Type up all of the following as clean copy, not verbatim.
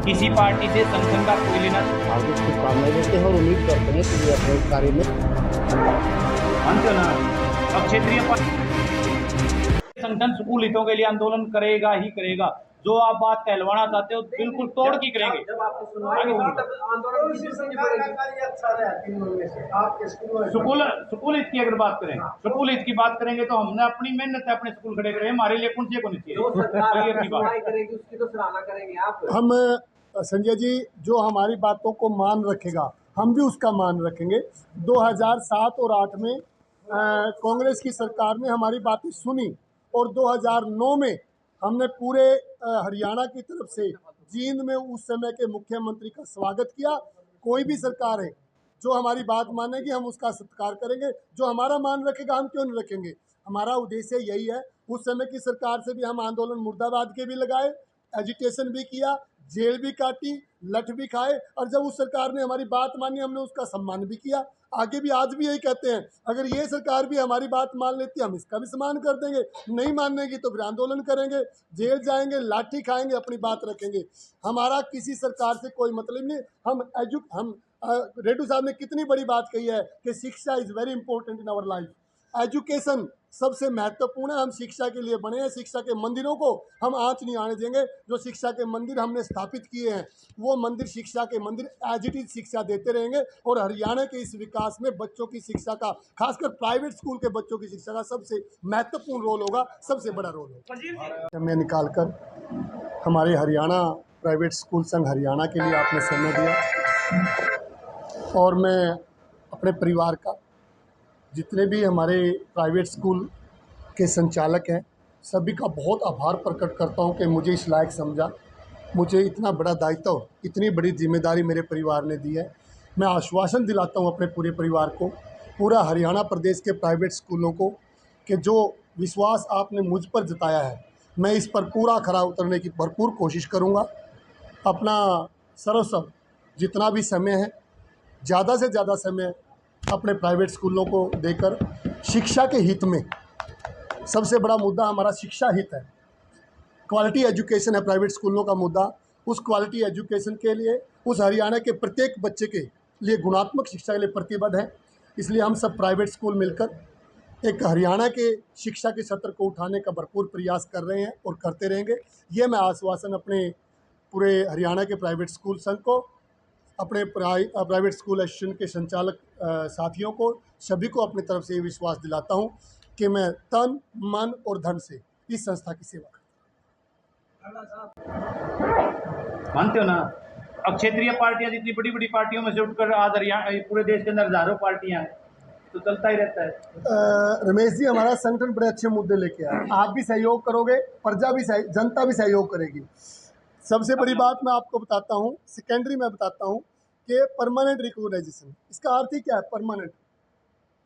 किसी पार्टी से संगठन का कोई लेना। हार्दिक शुभकामनाएं देते हैं और उम्मीद करते हैं कि ये अपने कार्य में मानते हो ना, अब क्षेत्रीय संगठन स्कूल हितों के लिए आंदोलन करेगा ही करेगा। जो आप बात कहलवाना चाहते हो बिल्कुल तोड़ की करेंगे। जब आपकी सुनवाई होगी तब आंदोलन की जिम्मेदारी पड़ेगी। अच्छा रहा तीनों में से आपके स्कूल हित की अगर बात करें, स्कूल हित की बात करेंगे तो हमने अपनी मेहनत से अपने स्कूल खड़े करे, हमारे लिए कौन सी चाहिए। जो सरकार सुनवाई करेगी उसकी तो सराहना करेंगे आप। हम संजय जी, जो हमारी बातों को मान रखेगा हम भी उसका मान रखेंगे। 2007 और 8 में कांग्रेस की सरकार ने हमारी बातें सुनी और 2009 में हमने पूरे हरियाणा की तरफ से जींद में उस समय के मुख्यमंत्री का स्वागत किया। कोई भी सरकार है जो हमारी बात मानेगी हम उसका सत्कार करेंगे, जो हमारा मान रखेगा हम क्यों नहीं रखेंगे। हमारा उद्देश्य यही है। उस समय की सरकार से भी हम आंदोलन मुर्दाबाद के भी लगाए, एजुटेशन भी किया, जेल भी काटी, लठ भी खाए, और जब उस सरकार ने हमारी बात मानी हमने उसका सम्मान भी किया। आगे भी आज भी यही कहते हैं, अगर ये सरकार भी हमारी बात मान लेती है हम इसका भी सम्मान कर देंगे, नहीं मानेगी तो फिर आंदोलन करेंगे, जेल जाएंगे, लाठी खाएंगे, अपनी बात रखेंगे। हमारा किसी सरकार से कोई मतलब नहीं। हम रेड्डू साहब ने कितनी बड़ी बात कही है कि शिक्षा is very important in our life. Education सबसे महत्वपूर्ण है। हम शिक्षा के लिए बने हैं। शिक्षा के मंदिरों को हम आँच नहीं आने देंगे। जो शिक्षा के मंदिर हमने स्थापित किए हैं वो मंदिर, शिक्षा के मंदिर एज इट इज शिक्षा देते रहेंगे। और हरियाणा के इस विकास में बच्चों की शिक्षा का, खासकर प्राइवेट स्कूल के बच्चों की शिक्षा का सबसे महत्वपूर्ण रोल होगा, सबसे बड़ा रोल होगा। समय निकाल कर हमारे हरियाणा प्राइवेट स्कूल संघ हरियाणा के लिए आपने समय दिया, और मैं अपने परिवार का, जितने भी हमारे प्राइवेट स्कूल के संचालक हैं, सभी का बहुत आभार प्रकट करता हूं कि मुझे इस लायक समझा, मुझे इतना बड़ा दायित्व, इतनी बड़ी जिम्मेदारी मेरे परिवार ने दी है। मैं आश्वासन दिलाता हूं अपने पूरे परिवार को, पूरा हरियाणा प्रदेश के प्राइवेट स्कूलों को, कि जो विश्वास आपने मुझ पर जताया है मैं इस पर पूरा खरा उतरने की भरपूर कोशिश करूँगा। अपना सर्वस्व, जितना भी समय है, ज़्यादा से ज़्यादा समय अपने प्राइवेट स्कूलों को देकर शिक्षा के हित में, सबसे बड़ा मुद्दा हमारा शिक्षा हित है, क्वालिटी एजुकेशन है प्राइवेट स्कूलों का मुद्दा। उस क्वालिटी एजुकेशन के लिए, उस हरियाणा के प्रत्येक बच्चे के लिए गुणात्मक शिक्षा के लिए प्रतिबद्ध है। इसलिए हम सब प्राइवेट स्कूल मिलकर एक हरियाणा के शिक्षा के स्तर को उठाने का भरपूर प्रयास कर रहे हैं और करते रहेंगे। ये मैं आश्वासन अपने पूरे हरियाणा के प्राइवेट स्कूल संघ को, अपने प्राइवेट स्कूल एसोसिएशन के संचालक साथियों को, सभी को अपनी तरफ से ये विश्वास दिलाता हूँ कि मैं तन, मन और धन से इस संस्था की सेवा करता हूँ। मानते हो ना, अब क्षेत्रीय पार्टियां जितनी बड़ी बड़ी पार्टियों में से उठकर आज हरियाणा पूरे देश के अंदर हजारों पार्टियां हैं, तो चलता ही रहता है। रमेश जी, हमारा संगठन बड़े अच्छे मुद्दे लेके आए, आप भी सहयोग करोगे, प्रजा भी जनता भी सहयोग करेगी। सबसे बड़ी बात मैं आपको बताता हूँ, सेकेंडरी में बताता हूँ कि परमानेंट रिकॉग्नाइजेशन, इसका अर्थ ही क्या है? परमानेंट,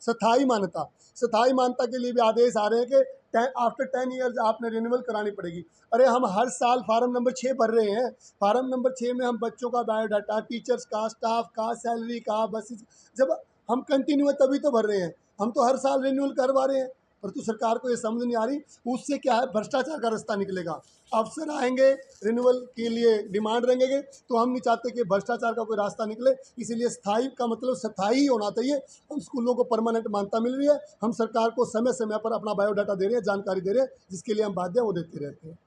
स्थायी मान्यता। स्थायी मान्यता के लिए भी आदेश आ रहे हैं कि आफ्टर 10 ईयर्स आपने रिन्यूअल करानी पड़ेगी। अरे हम हर साल फार्म नंबर 6 भर रहे हैं। फार्म नंबर 6 में हम बच्चों का बायोडाटा, टीचर्स का, स्टाफ का, सैलरी का, बसेस, जब हम कंटिन्यू है तभी तो भर रहे हैं। हम तो हर साल रिन्यूअल करवा रहे हैं, परंतु सरकार को ये समझ नहीं आ रही। उससे क्या है? भ्रष्टाचार का रास्ता निकलेगा। अफसर आएंगे, रिन्यूअल के लिए डिमांड रहेंगे, तो हम नहीं चाहते कि भ्रष्टाचार का कोई रास्ता निकले। इसीलिए स्थायी का मतलब स्थायी होना चाहिए। हम स्कूलों को परमानेंट मान्यता मिल रही है। हम सरकार को समय समय पर अपना बायोडाटा दे रहे हैं, जानकारी दे रहे हैं, जिसके लिए हम बाध्य वो देते रहते हैं।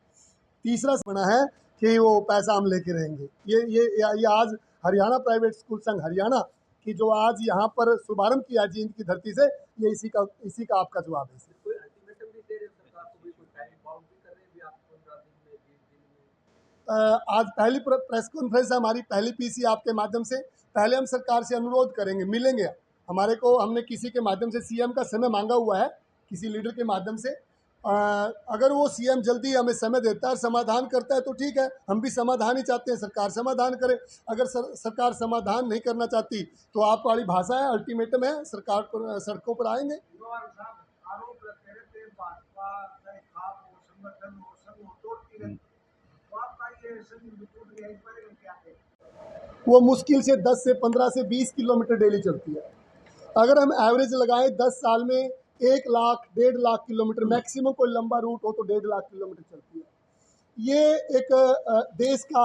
तीसरा बना है कि वो पैसा हम लेके रहेंगे। ये आज हरियाणा प्राइवेट स्कूल संघ हरियाणा की जो आज यहाँ पर शुभारंभ किया जींद की धरती से, ये इसी का आपका जवाब है। कोई अल्टीमेटम भी दे रहे सरकार को, भी कोई टाइम बाउंड भी कर रहे हैं भी आप 15 दिन में, 20 दिन में। आज पहली प्रेस कॉन्फ्रेंस है हमारी, पहली पीसी आपके माध्यम से। पहले हम सरकार से अनुरोध करेंगे, मिलेंगे हमारे को, हमने किसी के माध्यम से सीएम का समय मांगा हुआ है, किसी लीडर के माध्यम से। अगर वो सीएम जल्दी हमें समय देता है और समाधान करता है तो ठीक है, हम भी समाधान ही चाहते हैं, सरकार समाधान करे। अगर सरकार समाधान नहीं करना चाहती तो आप वाली भाषा है, अल्टीमेटम है, सरकार को सड़कों पर आएंगे। आरोप लगते रहते हैं भाजपा चाहे खाप हो, संगठन हो, संघ हो, तोड़ती रहती है। तो आपका ये संघ टूट गया, इस बारे में क्या कहें? वो मुश्किल से 10 से 15 से 20 किलोमीटर डेली चलती है। अगर हम एवरेज लगाएं 10 साल में 1 लाख 1.5 लाख किलोमीटर, मैक्सिमम कोई लंबा रूट हो तो 1.5 लाख किलोमीटर चलती है। ये एक देश का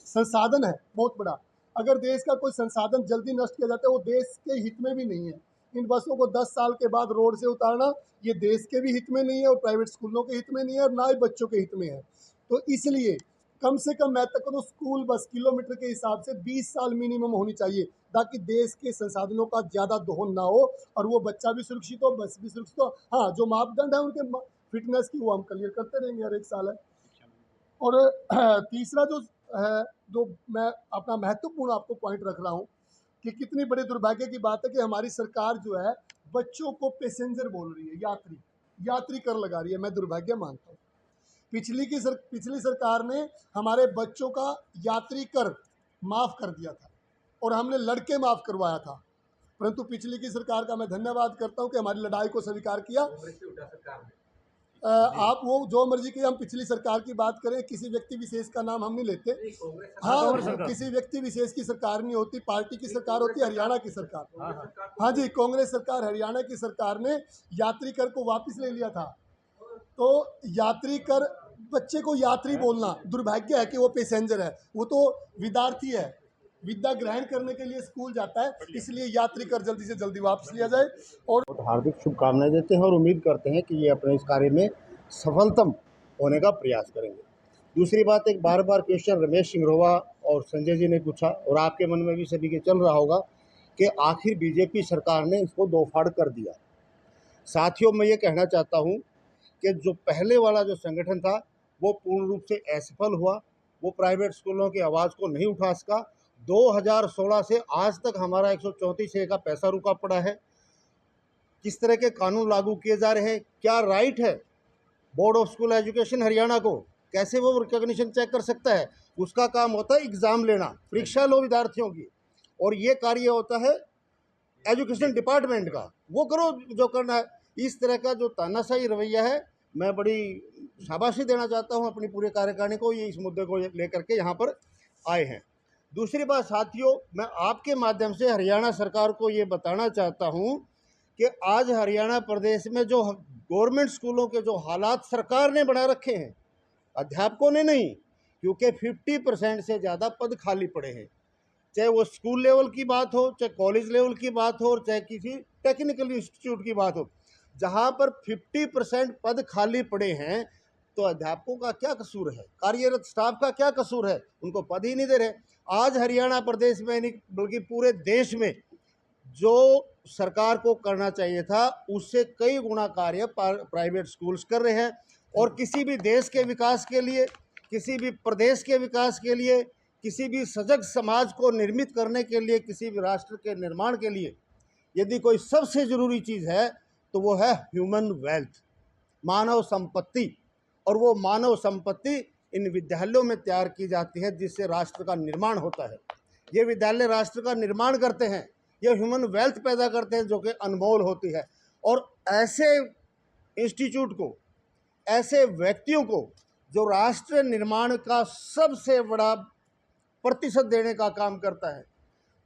संसाधन है बहुत बड़ा। अगर देश का कोई संसाधन जल्दी नष्ट किया जाता है वो देश के हित में भी नहीं है। इन बसों को 10 साल के बाद रोड से उतारना ये देश के भी हित में नहीं है और प्राइवेट स्कूलों के हित में नहीं है और ना ही बच्चों के हित में है। तो इसलिए कम से कम मैं तक तो स्कूल बस किलोमीटर के हिसाब से 20 साल मिनिमम होनी चाहिए, ताकि देश के संसाधनों का ज़्यादा दोहन ना हो और वो बच्चा भी सुरक्षित हो, बस भी सुरक्षित हो। हाँ, जो मापदंड है उनके फिटनेस की वो हम क्लियर करते रहेंगे हर एक साल है। और तीसरा जो है, जो मैं अपना महत्वपूर्ण आपको पॉइंट रख रहा हूँ कि कितनी बड़ी दुर्भाग्य की बात है कि हमारी सरकार जो है बच्चों को पैसेंजर बोल रही है, यात्री कर लगा रही है। मैं दुर्भाग्य मानता हूँ। पिछली सरकार ने हमारे बच्चों का यात्री कर माफ़ कर दिया था और हमने लड़के माफ़ करवाया था, परंतु पिछली की सरकार का मैं धन्यवाद करता हूँ कि हमारी लड़ाई को स्वीकार किया। आप वो जो मर्जी की, हम पिछली सरकार की बात करें, किसी व्यक्ति विशेष का नाम हम नहीं लेते। हाँ, किसी व्यक्ति विशेष की सरकार नहीं होती, पार्टी की सरकार होती है, हरियाणा की सरकार। हाँ जी, कांग्रेस सरकार, हरियाणा की सरकार ने यात्री कर को वापस ले लिया था। तो यात्री कर, बच्चे को यात्री बोलना दुर्भाग्य है कि वो पैसेंजर है, वो तो विद्यार्थी है, विद्या ग्रहण करने के लिए स्कूल जाता है, इसलिए यात्री कर जल्दी से जल्दी वापस लिया जाए। और हार्दिक शुभकामनाएं देते हैं और उम्मीद करते हैं कि ये अपने इस कार्य में सफलतम होने का प्रयास करेंगे। दूसरी बात, एक बार बार क्वेश्चन रमेश सिंह रोवा और संजय जी ने पूछा और आपके मन में भी सभी के चल रहा होगा कि आखिर बीजेपी सरकार ने इसको दो फाड़ कर दिया। साथियों, मैं ये कहना चाहता हूँ कि जो पहले वाला जो संगठन था वो पूर्ण रूप से असफल हुआ, वो प्राइवेट स्कूलों की आवाज़ को नहीं उठा सका। 2016 से आज तक हमारा 134A का पैसा रुका पड़ा है। किस तरह के कानून लागू किए जा रहे हैं, क्या राइट है board of school education Haryana को, कैसे वो रिकॉग्निशन चेक कर सकता है? उसका काम होता है एग्ज़ाम लेना, परीक्षा लो विद्यार्थियों की, और ये कार्य होता है एजुकेशन डिपार्टमेंट का, वो करो जो करना है। इस तरह का जो तानाशाही रवैया है, मैं बड़ी शाबाशी देना चाहता हूँ अपनी पूरे कार्यकारिणी को, ये इस मुद्दे को लेकर के यहाँ पर आए हैं। दूसरी बात साथियों, मैं आपके माध्यम से हरियाणा सरकार को ये बताना चाहता हूँ कि आज हरियाणा प्रदेश में जो गवर्नमेंट स्कूलों के जो हालात सरकार ने बना रखे हैं, अध्यापकों ने नहीं, क्योंकि 50% से ज़्यादा पद खाली पड़े हैं, चाहे वो स्कूल लेवल की बात हो, चाहे कॉलेज लेवल की बात हो, और चाहे किसी टेक्निकल इंस्टीट्यूट की बात हो। जहाँ पर 50% पद खाली पड़े हैं तो अध्यापकों का क्या कसूर है, कार्यरत स्टाफ का क्या कसूर है? उनको पद ही नहीं दे रहे। आज हरियाणा प्रदेश में नहीं बल्कि पूरे देश में जो सरकार को करना चाहिए था उससे कई गुना कार्य प्राइवेट स्कूल्स कर रहे हैं। और किसी भी देश के विकास के लिए, किसी भी प्रदेश के विकास के लिए, किसी भी सजग समाज को निर्मित करने के लिए, किसी भी राष्ट्र के निर्माण के लिए यदि कोई सबसे ज़रूरी चीज़ है तो वो है ह्यूमन वेल्थ, मानव संपत्ति। और वो मानव संपत्ति इन विद्यालयों में तैयार की जाती है जिससे राष्ट्र का निर्माण होता है। ये विद्यालय राष्ट्र का निर्माण करते हैं, ये ह्यूमन वेल्थ पैदा करते हैं जो कि अनमोल होती है। और ऐसे इंस्टीट्यूट को, ऐसे व्यक्तियों को जो राष्ट्र निर्माण का सबसे बड़ा प्रतिशत देने का काम करता है,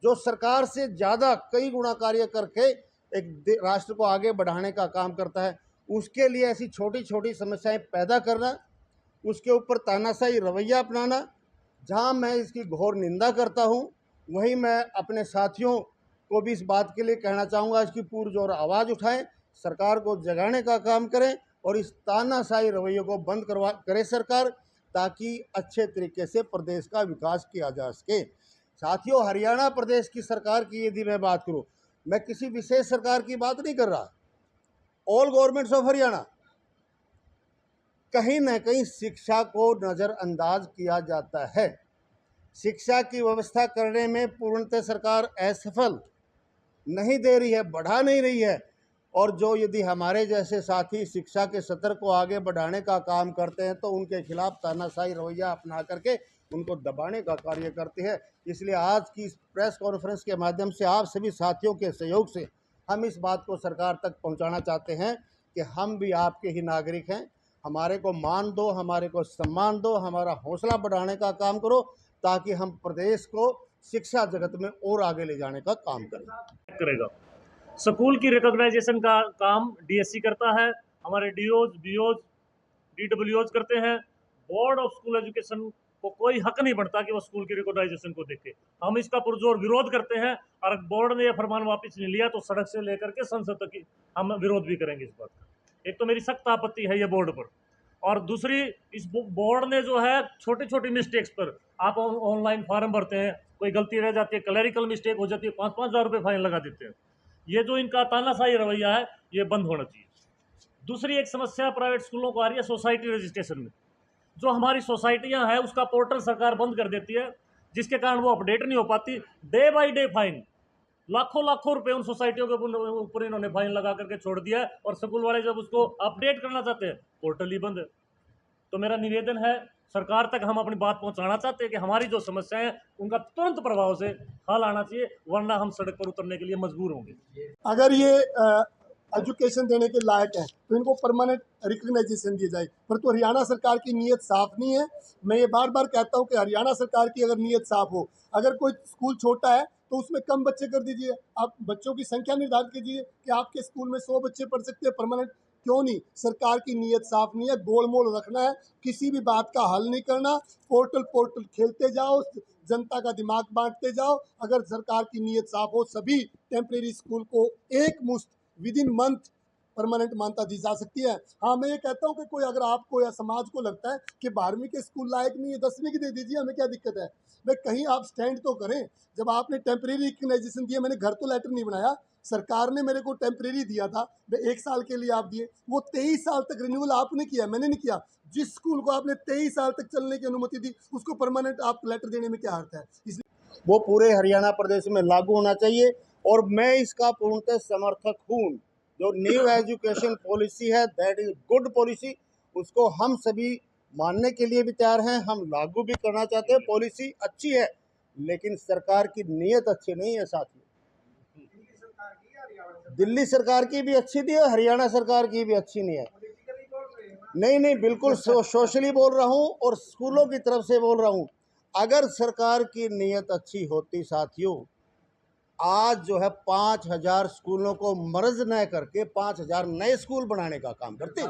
जो सरकार से ज़्यादा कई गुना कार्य करके एक राष्ट्र को आगे बढ़ाने का काम करता है, उसके लिए ऐसी छोटी छोटी समस्याएं पैदा करना, उसके ऊपर तानाशाही रवैया अपनाना, जहां मैं इसकी घोर निंदा करता हूं, वहीं मैं अपने साथियों को भी इस बात के लिए कहना चाहूँगा, इसकी पुरजोर आवाज़ उठाएं, सरकार को जगाने का काम करें और इस तानाशाही रवैये को बंद करे सरकार, ताकि अच्छे तरीके से प्रदेश का विकास किया जा सके। साथियों, हरियाणा प्रदेश की सरकार की यदि मैं बात करूं, मैं किसी विशेष सरकार की बात नहीं कर रहा, ऑल गवर्नमेंट्स ऑफ हरियाणा, कहीं ना कहीं शिक्षा को नज़रअंदाज किया जाता है। शिक्षा की व्यवस्था करने में पूर्णतः सरकार असफल नहीं दे रही है, बढ़ा नहीं रही है। और जो यदि हमारे जैसे साथी शिक्षा के स्तर को आगे बढ़ाने का काम करते हैं तो उनके खिलाफ तानाशाही रवैया अपना करके उनको दबाने का कार्य करते हैं। इसलिए आज की इस प्रेस कॉन्फ्रेंस के माध्यम से आप सभी साथियों के सहयोग से हम इस बात को सरकार तक पहुंचाना चाहते हैं कि हम भी आपके ही नागरिक हैं, हमारे को मान दो, हमारे को सम्मान दो, हमारा हौसला बढ़ाने का काम करो, ताकि हम प्रदेश को शिक्षा जगत में और आगे ले जाने का काम करेगा। स्कूल की रिकॉग्नाइजेशन का काम डीएससी करता है, हमारे डीओज, बीओज, डीडब्ल्यूओज करते हैं। बोर्ड ऑफ स्कूल एजुकेशन को कोई हक नहीं बनता कि वो स्कूल की रिकॉग्नाइजेशन को देखे। हम इसका पुरजोर विरोध करते हैं, और बोर्ड ने यह फरमान वापस नहीं लिया तो सड़क से लेकर के संसद तक हम विरोध भी करेंगे इस बात का। एक तो मेरी सख्त आपत्ति है ये बोर्ड पर, और दूसरी, इस बोर्ड ने जो है छोटी छोटी मिस्टेक्स पर, आप ऑनलाइन फॉर्म भरते हैं, कोई गलती रह जाती है, क्लैरिकल मिस्टेक हो जाती है, 5-5 हज़ार रुपये फाइन लगा देते हैं। ये जो इनका तानाशाही रवैया है ये बंद होना चाहिए। दूसरी एक समस्या प्राइवेट स्कूलों को आ रही है सोसाइटी रजिस्ट्रेशन में। जो हमारी सोसाइटियां हैं उसका पोर्टल सरकार बंद कर देती है, जिसके कारण वो अपडेट नहीं हो पाती। डे बाय डे फाइन, लाखों लाखों रुपए उन सोसाइटियों के ऊपर इन्होंने फाइन लगा करके छोड़ दिया है, और स्कूल वाले जब उसको अपडेट करना चाहते हैं पोर्टल ही बंद है। तो मेरा निवेदन है, सरकार तक हम अपनी बात पहुंचाना चाहते हैं कि हमारी जो समस्याएं हैं उनका तुरंत प्रभाव से हल आना चाहिए, वरना हम सड़क पर उतरने के लिए मजबूर होंगे। अगर ये एजुकेशन देने के लायक है तो इनको परमानेंट रिकग्नाइजेशन दी जाए, पर तो हरियाणा सरकार की नीयत साफ नहीं है। मैं ये बार बार कहता हूँ कि हरियाणा सरकार की अगर नीयत साफ हो, अगर कोई स्कूल छोटा है तो उसमें कम बच्चे कर दीजिए, आप बच्चों की संख्या निर्धारित कीजिए कि आपके स्कूल में 100 बच्चे पढ़ सकते हैं परमानेंट, क्यों नहीं। सरकार की नीयत साफ नहीं है, गोलमोल रखना है, किसी भी बात का हल नहीं करना, पोर्टल खेलते जाओ, जनता का दिमाग बांटते जाओ। अगर सरकार की नीयत साफ हो, सभी टेम्परेरी स्कूल को एक मुश्त विद इन मंथ परमानेंट मान्यता दी जा सकती है। हाँ, मैं ये कहता हूँ कि कोई अगर आपको या समाज को लगता है कि 12वीं के स्कूल लायक नहीं है, 10वीं की दे दीजिए, हमें क्या दिक्कत है। भाई कहीं आप स्टैंड तो करें। जब आपने टेम्परेरी रिकग्नाइजेशन दिया, मैंने घर तो लेटर नहीं बनाया, सरकार ने मेरे को टेम्परेरी दिया था, 1 साल के लिए आप दिए, वो 23 साल तक रिन्यूअल आपने किया, मैंने नहीं किया। जिस स्कूल को आपने 23 साल तक चलने की अनुमति दी उसको परमानेंट आप लेटर देने में क्या अर्थ है। इसलिए वो पूरे हरियाणा प्रदेश में लागू होना चाहिए, और मैं इसका पूर्णतः समर्थक हूँ। जो न्यू एजुकेशन पॉलिसी है दैट इज गुड पॉलिसी, उसको हम सभी मानने के लिए भी तैयार हैं, हम लागू भी करना चाहते हैं। पॉलिसी अच्छी है, लेकिन सरकार की नीयत अच्छी नहीं है साथियों। दिल्ली सरकार की भी अच्छी थी और हरियाणा सरकार की भी अच्छी नहीं है। नहीं, बिल्कुल सोशली बोल रहा हूँ और स्कूलों की तरफ से बोल रहा हूँ। अगर सरकार की नीयत अच्छी होती साथियों, आज जो है 5000 स्कूलों को मर्ज न करके 5000 नए स्कूल बनाने का काम करते।